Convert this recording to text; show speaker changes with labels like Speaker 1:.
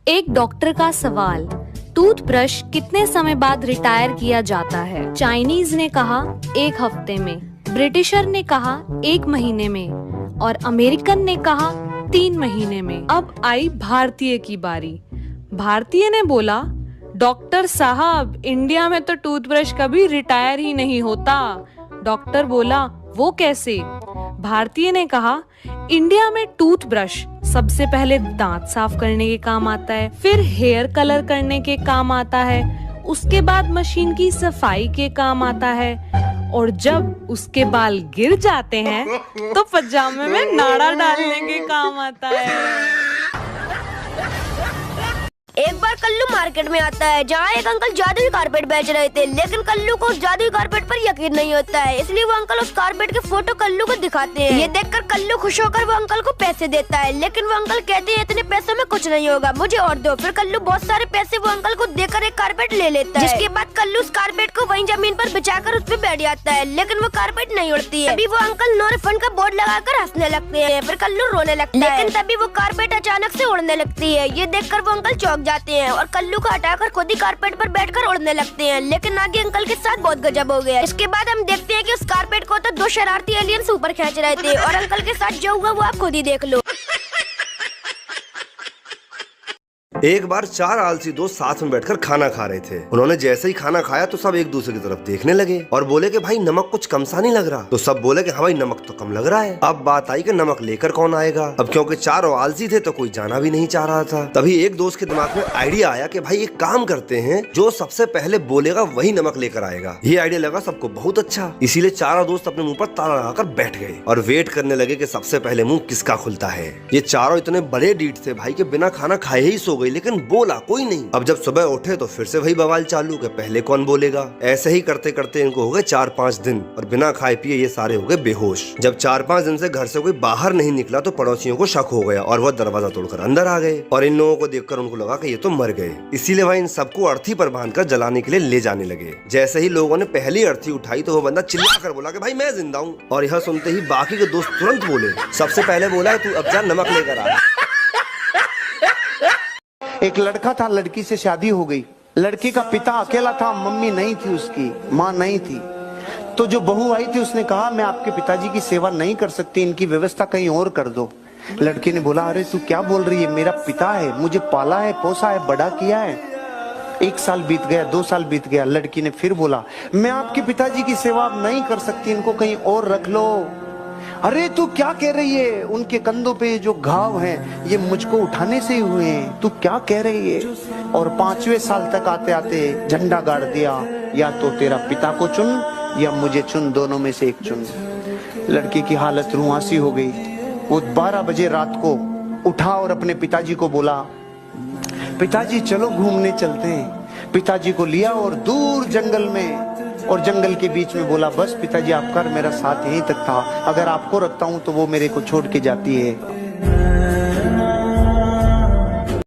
Speaker 1: एक डॉक्टर का सवाल, टूथब्रश कितने समय बाद रिटायर किया जाता है? चाइनीज ने कहा 1 हफ्ते में, ब्रिटिशर ने कहा 1 महीने में और अमेरिकन ने कहा 3 महीने में। अब आई भारतीय की बारी। भारतीय ने बोला, डॉक्टर साहब, इंडिया में तो टूथब्रश कभी रिटायर ही नहीं होता। डॉक्टर बोला, वो कैसे? भारतीय ने कहा, इंडिया में टूथब्रश सबसे पहले दांत साफ करने के काम आता है, फिर हेयर कलर करने के काम आता है, उसके बाद मशीन की सफाई के काम आता है और जब उसके बाल गिर जाते हैं तो पजामे में नाड़ा डालने के काम आता है।
Speaker 2: एक बार कल्लू मार्केट में आता है जहाँ एक अंकल जादुई कारपेट बेच रहे थे, लेकिन कल्लू को उस जादुई कारपेट पर यकीन नहीं होता है, इसलिए वो अंकल उस कारपेट के फोटो कल्लू को दिखाते हैं। ये देखकर कल्लू खुश होकर वो अंकल को पैसे देता है, लेकिन वो अंकल कहते हैं इतने पैसों में कुछ नहीं होगा, मुझे और दो। फिर कल्लू बहुत सारे पैसे वो अंकल को देकर एक कारपेट ले लेता है, जिसके बाद कल्लू उस कारपेट को वहीं जमीन पर बिछाकर उस पर बैठ जाता है, लेकिन वो कारपेट नहीं उड़ती है। तभी वो अंकल नो रिफंड का बोर्ड लगाकर हंसने लगते हैं, फिर कल्लू रोने लगता है, लेकिन तभी वो कारपेट अचानक से उड़ने लगती है। ये देखकर वो अंकल चौंक जाते हैं और कल्लू को हटाकर खुद ही कारपेट पर बैठकर उड़ने लगते हैं, लेकिन आगे अंकल के साथ बहुत गजब हो गया। इसके बाद हम देखते हैं कि उस कारपेट को तो 2 शरारती एलियंस ऊपर खींच रहे थे और अंकल के साथ जो हुआ वो आप खुद ही देख लो।
Speaker 3: एक बार 4 आलसी दोस्त साथ में बैठकर खाना खा रहे थे। उन्होंने जैसे ही खाना खाया तो सब एक दूसरे की तरफ देखने लगे और बोले कि भाई नमक कुछ कम सा नहीं लग रहा। तो सब बोले कि हाँ भाई नमक तो कम लग रहा है। अब बात आई कि नमक लेकर कौन आएगा। अब क्योंकि चारों आलसी थे तो कोई जाना भी नहीं चाह रहा था। तभी एक दोस्त के दिमाग में आइडिया आया कि भाई एक काम करते हैं, जो सबसे पहले बोलेगा वही नमक लेकर आएगा। ये आइडिया लगा सबको बहुत अच्छा, इसीलिए चारों दोस्त अपने मुंह पर ताला लगाकर बैठ गए और वेट करने लगे कि सबसे पहले मुंह किसका खुलता है। ये चारों इतने बड़े डीठ थे भाई के बिना खाना खाए ही सो गई, लेकिन बोला कोई नहीं। अब जब सुबह उठे तो फिर से वही बवाल चालू कि पहले कौन बोलेगा। ऐसे ही करते करते इनको हो गए 4-5 दिन और बिना खाए पिए ये सारे हो गए बेहोश। जब 4-5 दिन से घर से कोई बाहर नहीं निकला तो पड़ोसियों को शक हो गया और वह दरवाजा तोड़कर अंदर आ गए और इन लोगों को देखकर उनको लगा कि ये तो मर गए। इसीलिए वह इन सबको अर्थी पर बांधकर जलाने के लिए ले जाने लगे। जैसे ही लोगों ने पहली अर्थी उठाई तो वो बंदा चिल्लाकर बोला कि भाई मैं जिंदा हूँ। और यह सुनते ही बाकी के दोस्त तुरंत बोले, सबसे पहले बोला है तू अब जा नमक लेकर आ।
Speaker 4: एक लड़का था, लड़की से शादी हो गई। लड़की का पिता अकेला था, मम्मी नहीं थी, उसकी माँ नहीं थी। तो जो बहू आई थी उसने कहा मैं आपके पिताजी की सेवा नहीं कर सकती, इनकी व्यवस्था कहीं और कर दो। लड़की ने बोला अरे तू क्या बोल रही है, मेरा पिता है, मुझे पाला है, पोसा है, बड़ा किया है। 1 साल बीत गया, 2 साल बीत गया। लड़की ने फिर बोला मैं आपके पिताजी की सेवा नहीं कर सकती, इनको कहीं और रख लो। अरे तू क्या कह रही है, उनके कंधों पे जो घाव हैं ये मुझको उठाने से ही हुए हैं, तू क्या कह रही है। और 5वें साल तक आते आते झंडा गाड़ दिया, या तो तेरा पिता को चुन या मुझे चुन, दोनों में से एक चुन। लड़की की हालत रुआंसी हो गई। वो 12 बजे रात को उठा और अपने पिताजी को बोला पिताजी चलो घूमने चलते हैं। पिताजी को लिया और दूर जंगल में, और जंगल के बीच में बोला बस पिताजी आपका मेरा साथ यहीं तक था, अगर आपको रखता हूं तो वो मेरे को छोड़ के जाती है।